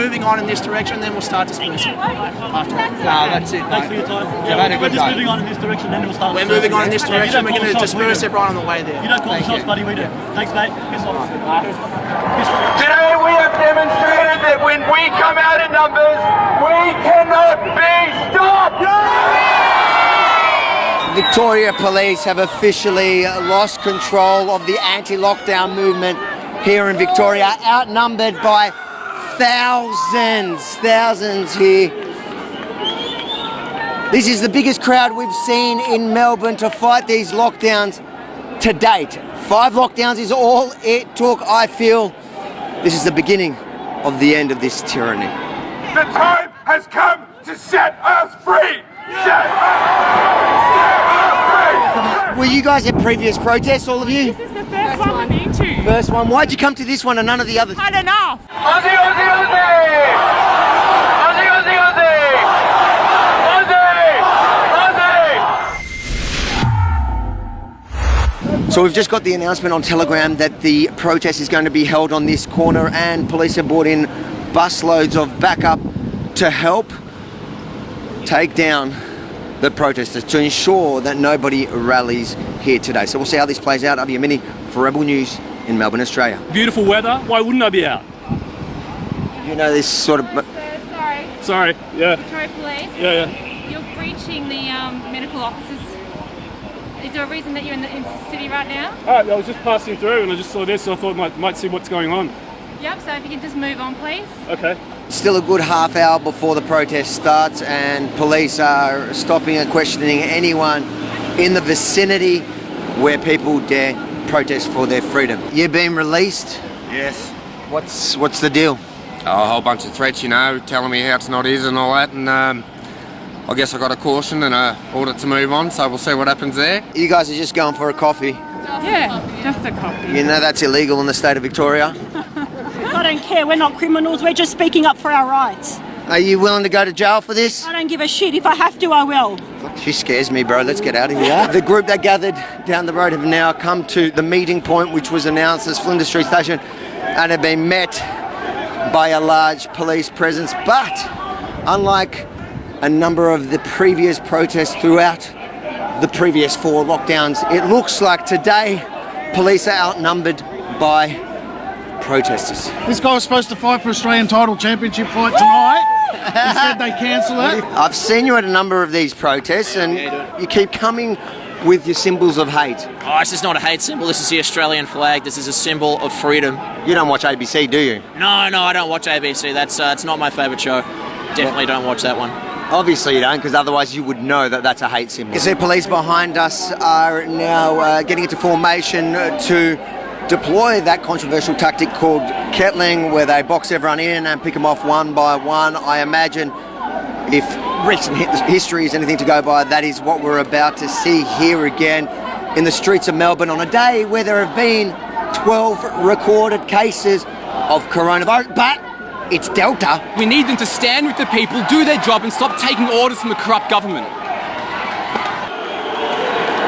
moving on in this direction, then we'll start dispersing after that. No, that's it. Thanks for your time. Yeah, we're just moving on in this direction, then we'll start. We're moving on in this direction. We're going to disperse everyone on the way there. You don't call the shots, buddy. We do. Thanks, mate. Piss off. Today we have demonstrated that when we come out in numbers, we cannot be stopped! Victoria Police have officially lost control of the anti-lockdown movement here in Victoria, outnumbered by thousands here. This is the biggest crowd we've seen in Melbourne to fight these lockdowns to date. 5 lockdowns is all it took. I feel this is the beginning of the end of this tyranny. The time has come to set us free! Set us free! Were you guys at previous protests, all of you? This is the first one we've been to. First one. Why'd you come to this one and none of the others? Had enough. Aussie, Aussie, Aussie! Aussie, Aussie, Aussie! Aussie! Aussie! So we've just got the announcement on Telegram that the protest is going to be held on this corner, and police have brought in busloads of backup to help take down the protesters to ensure that nobody rallies here today. So we'll see how this plays out. Avi Amini for Rebel News in Melbourne, Australia. Beautiful weather. Why wouldn't I be out? You know this sort of... Sorry. Yeah. Victoria Police. Yeah. You're breaching the medical officers. Is there a reason that you're in the city right now? I was just passing through and I just saw this, so I thought might see what's going on. Yep, so if you can just move on, please. Okay. Still a good half hour before the protest starts, and police are stopping and questioning anyone in the vicinity where people dare protest for their freedom. You've been released. Yes. What's the deal? A whole bunch of threats, telling me how it's not is and all that, and I guess I got a caution and a order to move on, so we'll see what happens there. You guys are just going for a coffee. Yeah, just a copy. You know that's illegal in the state of Victoria. I don't care, we're not criminals, we're just speaking up for our rights. Are you willing to go to jail for this? I don't give a shit, if I have to, I will. She scares me, bro. Let's get out of here. The group that gathered down the road have now come to the meeting point, which was announced as Flinders Street Station, and have been met by a large police presence. But unlike a number of the previous protests throughout the previous 4 lockdowns, it looks like today police are outnumbered by protesters. This guy was supposed to fight for Australian title championship fight tonight. Instead they cancel it. I've seen you at a number of these protests and you keep coming with your symbols of hate. Oh, this is not a hate symbol. This is the Australian flag. This is a symbol of freedom. You don't watch ABC, do you? No, I don't watch ABC. That's it's not my favourite show. Definitely don't watch that one. Obviously you don't, because otherwise you would know that that's a hate symbol. You see, police behind us are now getting into formation to deploy that controversial tactic called kettling, where they box everyone in and pick them off one by one. I imagine if recent history is anything to go by, that is what we're about to see here again in the streets of Melbourne on a day where there have been 12 recorded cases of coronavirus. But it's Delta. We need them to stand with the people, do their job and stop taking orders from a corrupt government.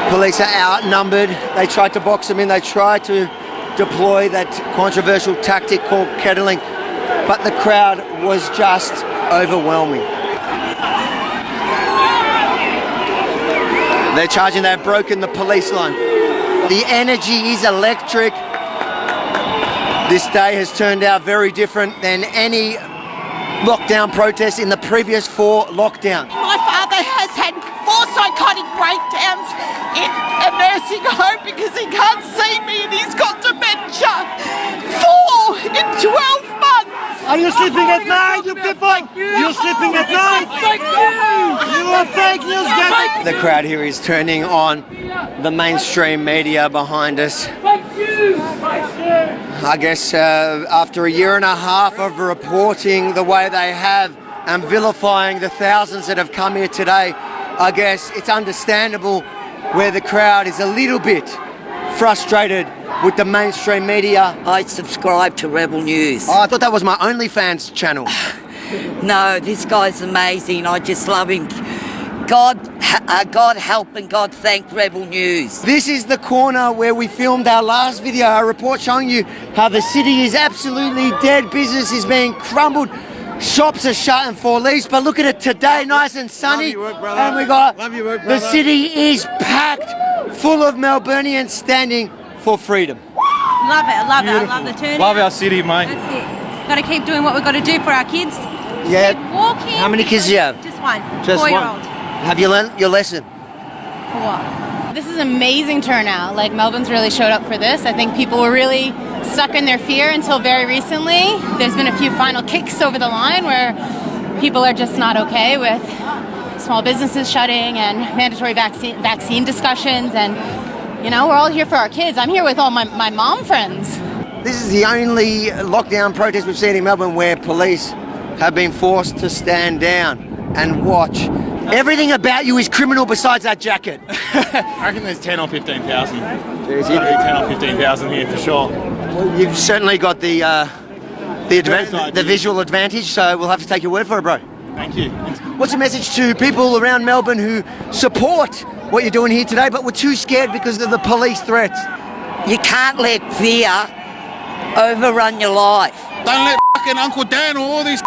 Police are outnumbered. They tried to box them in. They tried to deploy that controversial tactic called kettling, but the crowd was just overwhelming. They're charging. They've broken the police line. The energy is electric. This day has turned out very different than any lockdown protest in the previous 4 lockdowns. My father has had 4 psychotic breakdowns in a nursing home because he can't see me and he's got dementia. 4 in 12 months. Are you sleeping at night, you people? You're sleeping at night? Thank you. You are fake news, guys. The crowd here is turning on the mainstream media behind us. I guess after a year and a half of reporting the way they have and vilifying the thousands that have come here today, I guess it's understandable where the crowd is a little bit frustrated with the mainstream media. I subscribe to Rebel News. Oh, I thought that was my OnlyFans channel. No, this guy's amazing. I just love him. God help and God thank Rebel News. This is the corner where we filmed our last video, our report showing you how the city is absolutely dead. Business is being crumbled. Shops are shut in for lease, but look at it today, nice and sunny. And we got the city is packed full of Melburnians standing for freedom. Love it, I love it. I love the turning. Love our city, mate. That's it. Got to keep doing what we've got to do for our kids. Yeah. Keep walking. How many kids do you have? Just one. Just 4-year-old. one. Have you learned your lesson? This is an amazing turnout. Like, Melbourne's really showed up for this. I think people were really stuck in their fear until very recently. There's been a few final kicks over the line where people are just not okay with small businesses shutting and mandatory vaccine discussions. And, you know, we're all here for our kids. I'm here with all my mom friends. This is the only lockdown protest we've seen in Melbourne where police have been forced to stand down and watch. Everything about you is criminal besides that jacket. I reckon there's 10 or 15,000. There's 10 or 15,000 here for sure. Well, you've certainly got the visual advantage, so we'll have to take your word for it, bro. Thank you. What's your message to people around Melbourne who support what you're doing here today, but were too scared because of the police threats? You can't let fear overrun your life. Don't let fucking Uncle Dan or all these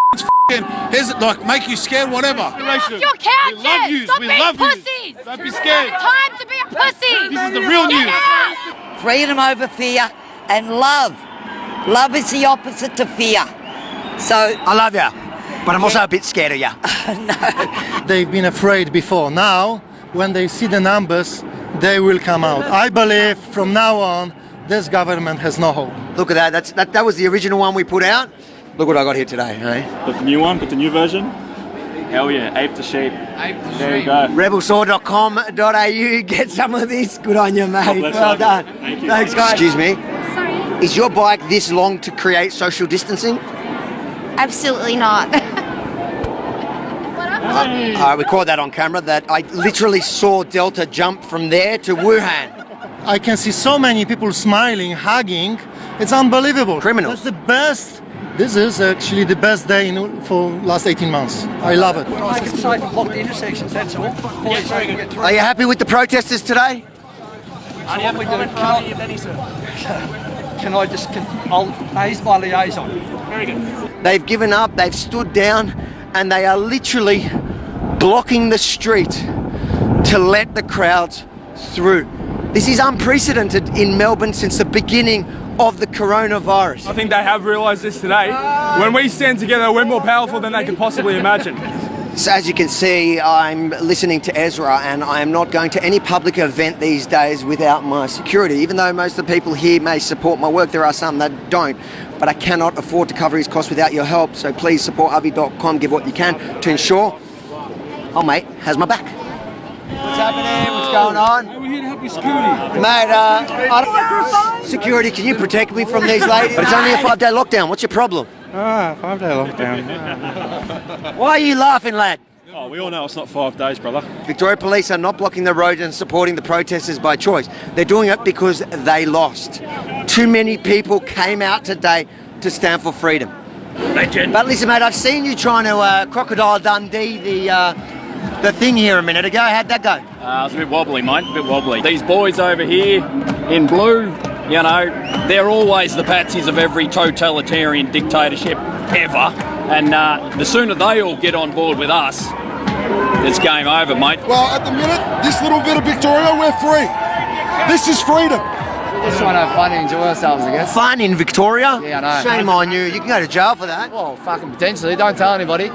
make you scared, whatever. Your couches! We love you. Stop We being love you. pussies! Don't be scared. Time to be a pussy! This is the real news. Freedom over fear and love. Love is the opposite to fear. So I love you, but I'm also a bit scared of you. They've been afraid before. Now, when they see the numbers, they will come out. I believe from now on, this government has no hope. Look at that. That was the original one we put out. Look what I got here today, hey? Got the new one, got the new version. Hell yeah, ape to sheep. There you go. Rebelsaw.com.au. Get some of this. Good on you, mate. Well done. Thank you. Thanks, guys. Excuse me. Sorry. Is your bike this long to create social distancing? Absolutely not. We caught that on camera, that I literally saw Delta jump from there to Wuhan. I can see so many people smiling, hugging. It's unbelievable. Criminal. That's the best. This is actually the best day for last 18 months. I love it. Make it safe and block the intersections, that's all. Are you happy with the protesters today? He's my liaison. Very good. They've given up, they've stood down, and they are literally blocking the street to let the crowds through. This is unprecedented in Melbourne since the beginning of the coronavirus. I think they have realised this today. When we stand together, we're more powerful than they could possibly imagine. So as you can see, I'm listening to Ezra, and I am not going to any public event these days without my security. Even though most of the people here may support my work, there are some that don't. But I cannot afford to cover his costs without your help, so please support Avi.com, give what you can to ensure, oh mate, has my back. What's happening? What's going on? We're here to help you security. Mate, security, can you protect me from these ladies? But it's only a 5-day lockdown. What's your problem? 5-day lockdown. Why are you laughing, lad? Oh, we all know it's not 5 days, brother. Victoria Police are not blocking the road and supporting the protesters by choice. They're doing it because they lost. Too many people came out today to stand for freedom. Legend. But listen, mate, I've seen you trying to Crocodile Dundee the thing here a minute ago. How'd that go? It was a bit wobbly, mate, a bit wobbly. These boys over here in blue, you know, they're always the patsies of every totalitarian dictatorship ever. And the sooner they all get on board with us, it's game over, mate. Well, at the minute, this little bit of Victoria, we're free. This is freedom. Just trying to have fun and enjoy ourselves, I guess. Fun in Victoria? Yeah, I know. Shame on you. You can go to jail for that. Well, fucking potentially. Don't tell anybody.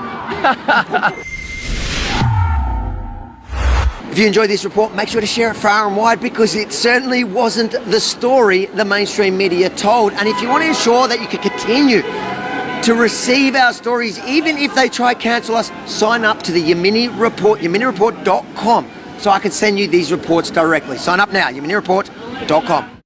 If you enjoyed this report, make sure to share it far and wide, because it certainly wasn't the story the mainstream media told. And if you want to ensure that you can continue to receive our stories, even if they try cancel us, sign up to the Yamini Report, yaminireport.com, so I can send you these reports directly. Sign up now, yaminireport.com.